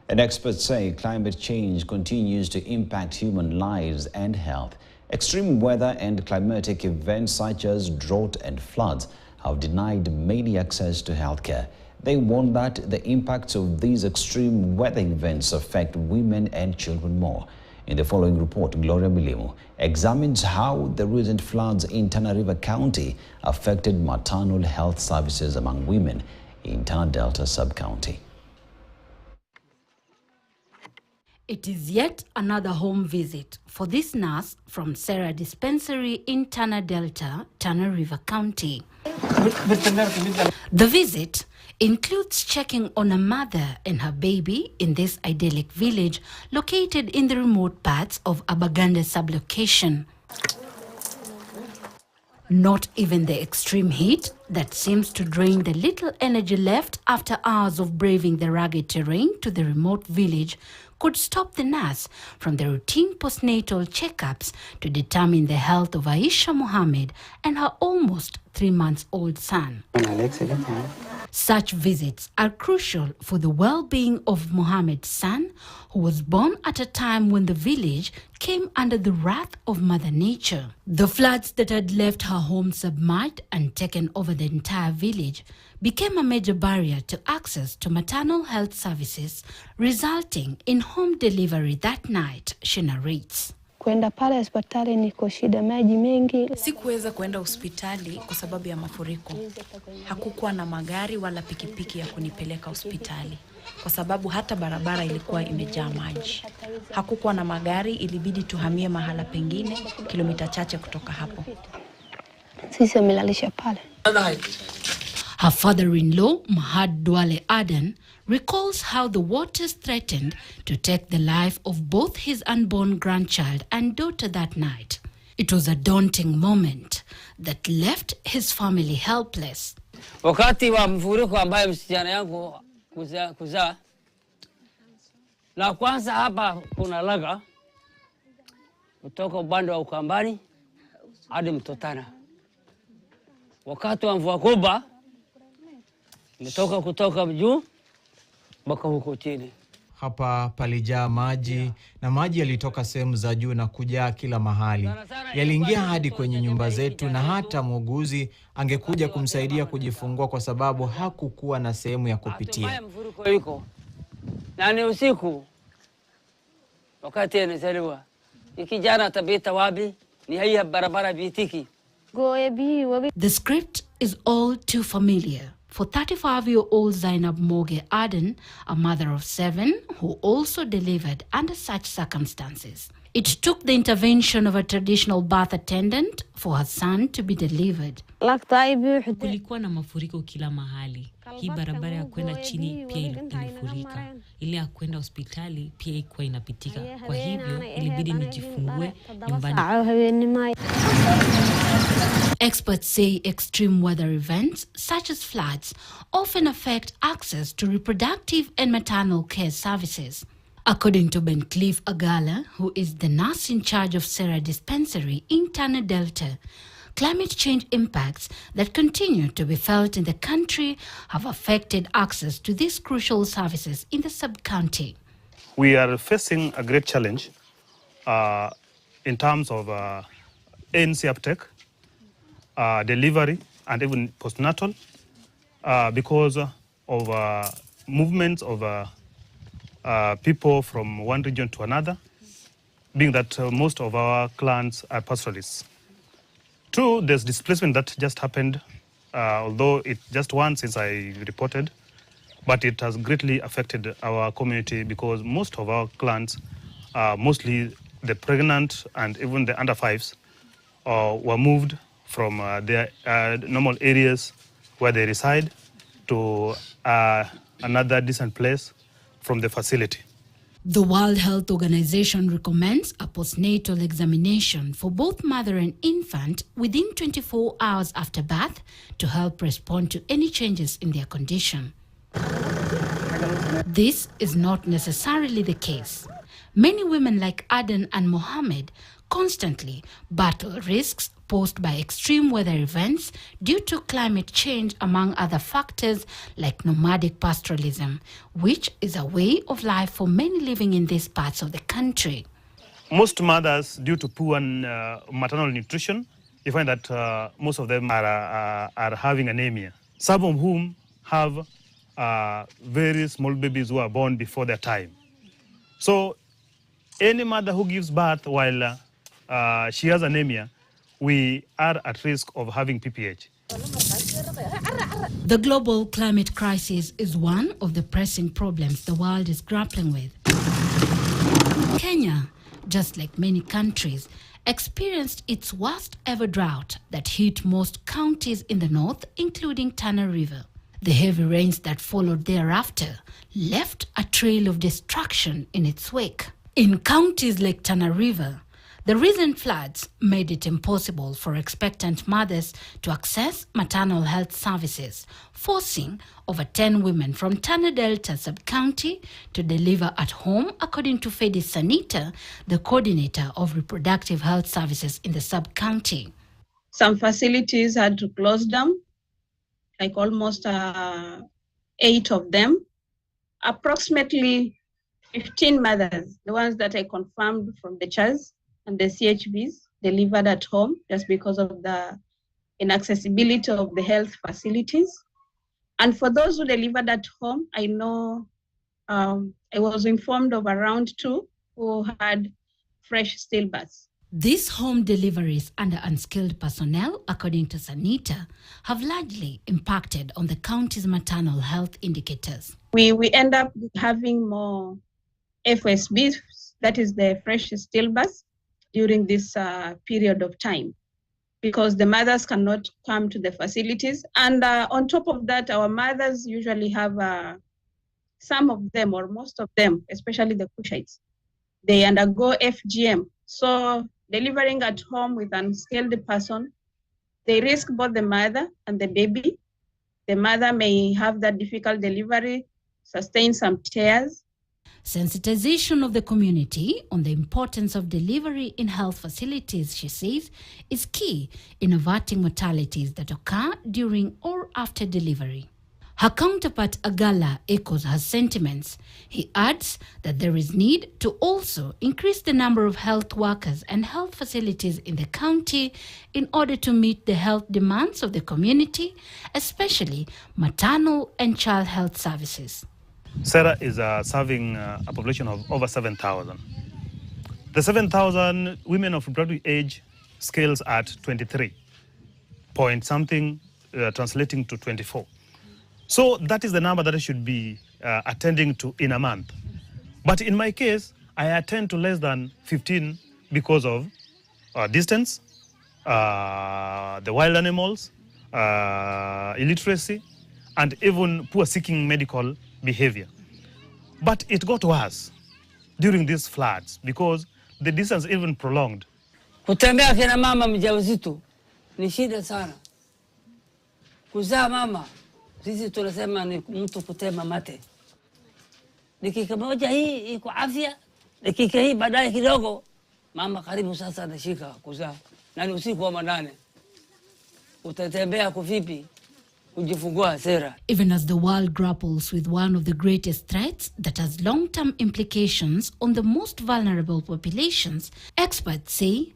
And experts say climate change continues to impact human lives and health. Extreme weather and climatic events such as drought and floods have denied many access to healthcare. They warn that the impacts of these extreme weather events affect women and children more. In the following report, Gloria Milimu examines how the recent floods in Tana River County affected maternal health services among women in Tana Delta sub-county. It is yet another home visit for this nurse from Sarah Dispensary in Tana Delta, Tana River County. The visit includes checking on a mother and her baby in this idyllic village located in the remote parts of Abaganda sublocation. Not even the extreme heat that seems to drain the little energy left after hours of braving the rugged terrain to the remote village could stop the nurse from the routine postnatal checkups to determine the health of Aisha Mohammed and her almost 3-month-old son. Such visits are crucial for the well-being of Mohammed's son, who was born at a time when the village came under the wrath of Mother Nature. The floods that had left her home submerged and taken over the entire village became a major barrier to access to maternal health services, resulting in home delivery that night, she narrates. Kwenda pale hospitali niko shida maji mengi. Sikuweza kwenda hospitali kwa sababu ya mafuriko. Hakukuwa na magari wala pikipiki ya kunipeleka hospitali kwa sababu hata barabara ilikuwa imejaa maji. Hakukuwa na magari, ilibidi tuhamie mahala pengine kilomita chache kutoka hapo. Sisi wamelalisha pale. Her father-in-law, Mahad Dwale Aden, recalls how the waters threatened to take the life of both his unborn grandchild and daughter that night. It was a daunting moment that left his family helpless. Wakati wa mfuriko ambaye msichana yangu kuzaa na kwanza hapa kuna laga kutoka upande wa Ukambani hadi Mtotana. Wakati wa mvua kubwa kutoka juu mpaka huko chini. Hapa palijaa maji na maji yalitoka sehemu za juu na kujaa kila mahali. Yaliingia hadi kwenye nyumba zetu na hata muuguzi angekuja kumsaidia kujifungua kwa sababu hakukuwa na sehemu ya kupitia. Na ni usiku wakati anazaliwa. Ikijana tabita wapi ni haya barabara bitiki. The script is all too familiar for 35-year-old Zainab Moge Aden, a mother of 7 who also delivered under such circumstances. It took the intervention of a traditional birth attendant for her son to be delivered. Kulikuwa na mafuriko kila mahali. Hii barabara ya kwenda chini pia ilifurika. Ile ya kwenda hospitali pia ilikuwa inapitika. Kwa hivyo ilibidi nijifungue nyumbani. Experts say extreme weather events such as floods often affect access to reproductive and maternal care services. According to Ben Cliff Agala, who is the nurse in charge of Sarah Dispensary in Tana Delta, climate change impacts that continue to be felt in the country have affected access to these crucial services in the sub-county. We are facing a great challenge in terms of ANC uptake, delivery, and even postnatal because of movements of people from one region to another, being that most of our clans are pastoralists. 2, there's displacement that just happened, although it's just one since I reported, but it has greatly affected our community because most of our clans, mostly the pregnant and even the under 5s, were moved from their normal areas where they reside to another decent place from the facility. The World Health Organization recommends a postnatal examination for both mother and infant within 24 hours after birth to help respond to any changes in their condition. This is not necessarily the case. Many women like Aden and Mohammed constantly battle risks posed by extreme weather events due to climate change, among other factors like nomadic pastoralism, which is a way of life for many living in these parts of the country. Most mothers, due to poor maternal nutrition, you find that most of them are having anemia. Some of whom have very small babies who are born before their time. So any mother who gives birth while she has anemia, we are at risk of having PPH. The global climate crisis is one of the pressing problems the world is grappling with. Kenya, just like many countries, experienced its worst ever drought that hit most counties in the north, including Tana River. The heavy rains that followed thereafter left a trail of destruction in its wake. In counties like Tana River, the recent floods made it impossible for expectant mothers to access maternal health services, forcing over 10 women from Tana Delta sub-county to deliver at home, according to Fedi Sanita, the coordinator of reproductive health services in the sub-county. Some facilities had to close down, like almost 8 of them. Approximately 15 mothers, the ones that I confirmed from the CHAS and the CHBs, delivered at home just because of the inaccessibility of the health facilities. And for those who delivered at home, I know I was informed of around 2 who had fresh stillbirths. These home deliveries under unskilled personnel, according to Sanita, have largely impacted on the county's maternal health indicators. We end up having more FSBs, that is the fresh stillbirths, during this period of time, because the mothers cannot come to the facilities. And on top of that, our mothers usually have, some of them or most of them, especially the Cushites, they undergo FGM. So delivering at home with an unskilled person, they risk both the mother and the baby. The mother may have that difficult delivery, sustain some tears. Sensitization of the community on the importance of delivery in health facilities, she says, is key in averting mortalities that occur during or after delivery. Her counterpart Agala echoes her sentiments. He adds that there is need to also increase the number of health workers and health facilities in the county in order to meet the health demands of the community, especially maternal and child health services. Sarah is serving a population of over 7,000. The 7,000 women of reproductive age scales at 23 point something, translating to 24. So that is the number that I should be attending to in a month. But in my case, I attend to less than 15 because of distance, the wild animals, illiteracy, and even poor seeking medical behavior. But it got worse during these floods because the distance even prolonged. Kutembea kina mama mjamzito ni shida sana. Kuzaa mama, sisi tunasema ni mtu kutema mate. Dakika moja hii iko afya, dakika hii baadaye kidogo mama karibu sasa anashika kuzaa. Na ni usiku wa manane. Utatembea kuvipi? Even as the world grapples with one of the greatest threats that has long-term implications on the most vulnerable populations, experts say